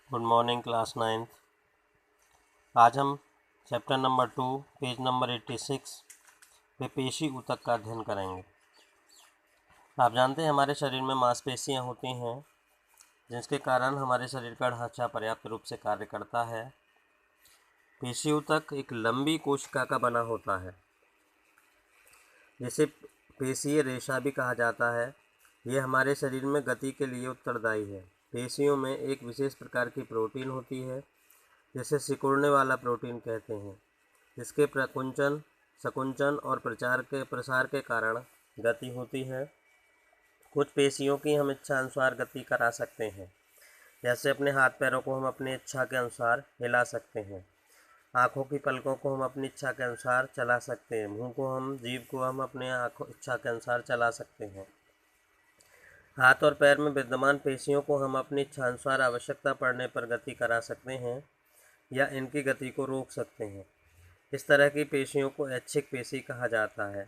Good morning class 9th। आज हम chapter number 2 page number 86 पे पेशी ऊतक का अध्ययन करेंगे। आप जानते हैं हमारे शरीर में मांसपेशियां होती हैं जिसके कारण हमारे शरीर का ढांचा पर्याप्त रूप से कार्य करता है। पेशी ऊतक एक लंबी कोशिका का बना होता है जिसे पेशीय रेशा भी कहा जाता है। यह हमारे शरीर में गति के लिए उत्तरदायी है। पेशियों में एक विशेष प्रकार की प्रोटीन होती है जिसे सिकुड़ने वाला प्रोटीन कहते हैं। इसके प्रकुंचन, संकुचन और प्रसार के कारण गति होती है। कुछ पेशियों की हम इच्छा अनुसार गति करा सकते हैं, जैसे अपने हाथ पैरों को हम अपनी इच्छा के अनुसार हिला सकते हैं। आँखों की पलकों को हम अपनी इच्छा के अनुसार चला सकते हैं। जीभ को हम अपने इच्छा के अनुसार चला सकते हैं। हाथ और पैर में विद्यमान पेशियों को हम अपनी इच्छा अनुसार आवश्यकता पड़ने पर गति करा सकते हैं या इनकी गति को रोक सकते हैं। इस तरह की पेशियों को ऐच्छिक पेशी कहा जाता है।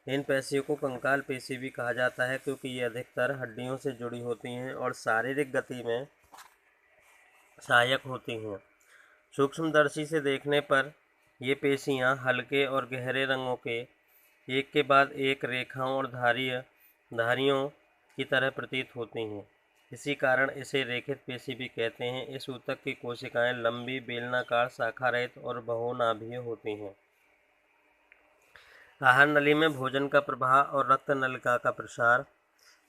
इन पेशियों को कंकाल पेशी भी कहा जाता है क्योंकि ये अधिकतर हड्डियों से जुड़ी होती हैं और शारीरिक गति में सहायक होती हैं। सूक्ष्मदर्शी से देखने पर ये पेशियाँ हल्के और गहरे रंगों के एक के बाद एक रेखाओं और धारियों की तरह प्रतीत होती हैं। इसी कारण इसे रेखित पेशी भी कहते हैं। इस ऊतक की कोशिकाएं लंबी, बेलनाकार, शाखा रहित और बहुनाभीय होती हैं। आहार नली में भोजन का प्रवाह और रक्त नलिका का प्रसार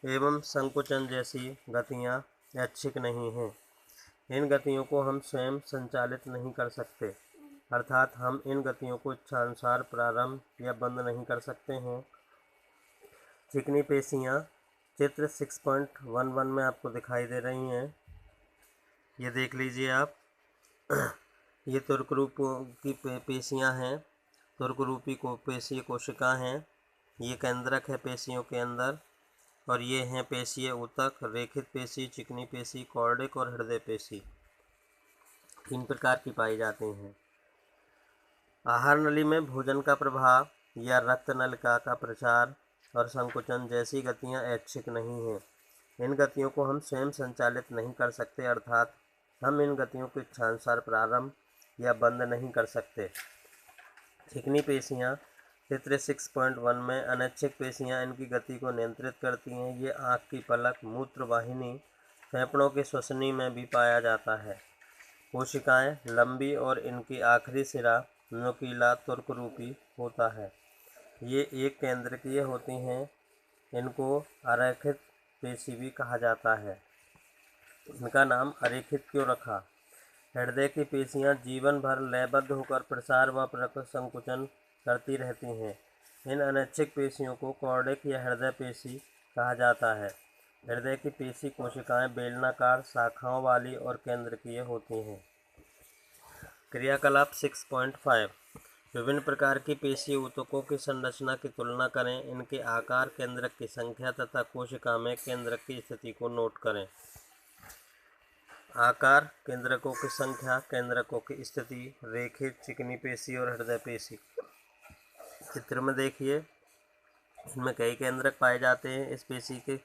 एवं संकुचन जैसी गतियां ऐच्छिक नहीं हैं। इन गतियों को हम स्वयं संचालित नहीं कर सकते, अर्थात हम इन गतियों को इच्छानुसार प्रारंभ या बंद नहीं कर सकते हैं। चिकनी पेशियां चित्र 6.11 में आपको दिखाई दे रही हैं। ये देख लीजिए आप। ये तुर्क रूप की पेशियां हैं, तुर्क रूपी पेशीय कोशिका हैं। ये केंद्रक है पेशियों के अंदर, और ये हैं पेशीय ऊतक, रेखित पेशी, चिकनी पेशी, कॉर्डिक और हृदय पेशी। 3 प्रकार की पाई जाती हैं। आहार नली में भोजन का प्रवाह या रक्त नलिका का प्रसार और संकुचन जैसी गतियां ऐच्छिक नहीं हैं। इन गतियों को हम स्वयं संचालित नहीं कर सकते, अर्थात हम इन गतियों को इच्छानुसार प्रारंभ या बंद नहीं कर सकते। चिकनी पेशियां चित्र 6.1 में अनैच्छिक पेशियां इनकी गति को नियंत्रित करती हैं। ये आँख की पलक, मूत्र वाहिनी, फेफड़ों के श्वसनी में भी पाया जाता है। कोशिकाएं लंबी और इनकी आखिरी सिरा नुकीला तुर्क रूपी होता है। ये एक केंद्रकीय होती हैं। इनको अरेखित पेशी भी कहा जाता है। इनका नाम अरेखित क्यों रखा? हृदय की पेशियां जीवन भर लयबद्ध होकर प्रसार व संकुचन करती रहती हैं। इन अनैच्छिक पेशियों को कॉर्डिक या हृदय पेशी कहा जाता है। हृदय की पेशी कोशिकाएं बेलनाकार, शाखाओं वाली और केंद्रकीय होती हैं। क्रियाकलाप 6.5 विभिन्न प्रकार की पेशी ऊतकों की संरचना की तुलना करें। इनके आकार, केंद्रक की संख्या तथा कोशिका में केंद्रक की स्थिति को नोट करें। आकार, केंद्रकों की संख्या, केंद्रकों की स्थिति, रेखित, चिकनी पेशी और हृदय पेशी। चित्र में देखिए, इनमें कई केंद्रक पाए जाते हैं। इस पेशी के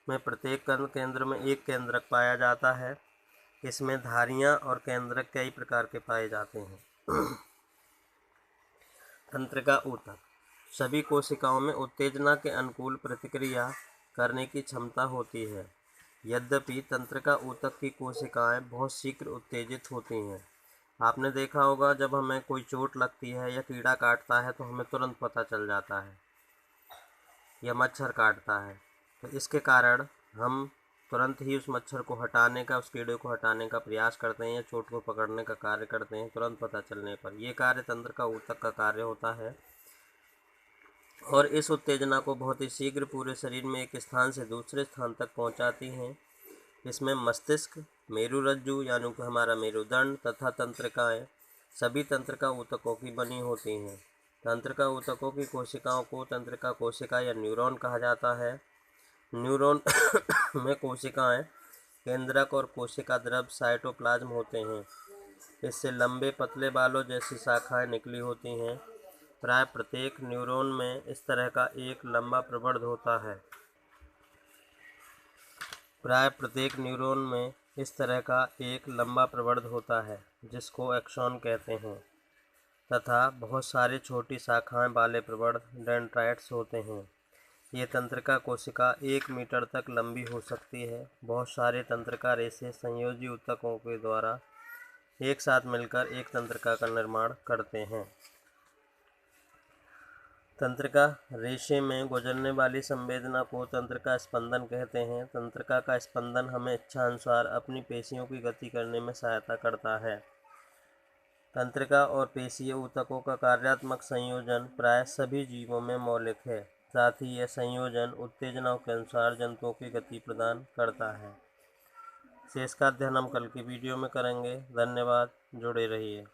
में प्रत्येक केंद्र में एक केंद्रक पाया जाता है। इसमें धारियां और केंद्रक कई प्रकार के पाए जाते हैं। तंत्रिका ऊतक सभी कोशिकाओं में उत्तेजना के अनुकूल प्रतिक्रिया करने की क्षमता होती है। यद्यपि तंत्रिका ऊतक की कोशिकाएं बहुत शीघ्र उत्तेजित होती हैं। आपने देखा होगा, जब हमें कोई चोट लगती है या कीड़ा काटता है तो हमें तुरंत पता चल जाता है, या मच्छर काटता है, तो इसके कारण हम तुरंत ही उस मच्छर को हटाने का, उस कीड़े को हटाने का प्रयास करते हैं या चोट को पकड़ने का कार्य करते हैं तुरंत पता चलने पर। यह कार्य तंत्रिका ऊतक का कार्य होता है और इस उत्तेजना को बहुत ही शीघ्र पूरे शरीर में एक स्थान से दूसरे स्थान तक पहुंचाती हैं। इसमें मस्तिष्क, मेरुरज्जु यानी कि हमारा मेरुदंड तथा तंत्रिकाएं सभी तंत्रिका ऊतकों की बनी होती हैं। तंत्रिका ऊतकों की कोशिकाओं को तंत्रिका कोशिका या न्यूरॉन कहा जाता है। न्यूरॉन में कोशिकाएं, केंद्रक और कोशिका द्रव साइटोप्लाज्म होते हैं। इससे लंबे पतले बालों जैसी शाखाएं निकली होती हैं। प्राय प्रत्येक न्यूरॉन में इस तरह का एक लंबा प्रवर्ध होता है। प्राय प्रत्येक न्यूरॉन में इस तरह का एक लंबा प्रवर्ध होता है जिसको एक्सॉन कहते हैं तथा बहुत सारी छोटी शाखाएं वाले प्रवर्ध डेंड्राइट्स होते हैं। ये तंत्रिका कोशिका 1 मीटर तक लंबी हो सकती है। बहुत सारे तंत्रिका रेशे संयोजी ऊतकों के द्वारा एक साथ मिलकर एक तंत्रिका का निर्माण करते हैं। तंत्रिका रेशे में गुजरने वाली संवेदना को तंत्रिका स्पंदन कहते हैं। तंत्रिका का स्पंदन हमें इच्छानुसार अपनी पेशियों की गति करने में सहायता करता है। तंत्रिका और पेशीय ऊतकों का कार्यात्मक संयोजन प्राय सभी जीवों में मौलिक है। साथ ही यह संयोजन उत्तेजनाओं के अनुसार जंतुओं की गति प्रदान करता है। शेष का अध्ययन हम कल की वीडियो में करेंगे। धन्यवाद, जुड़े रहिए।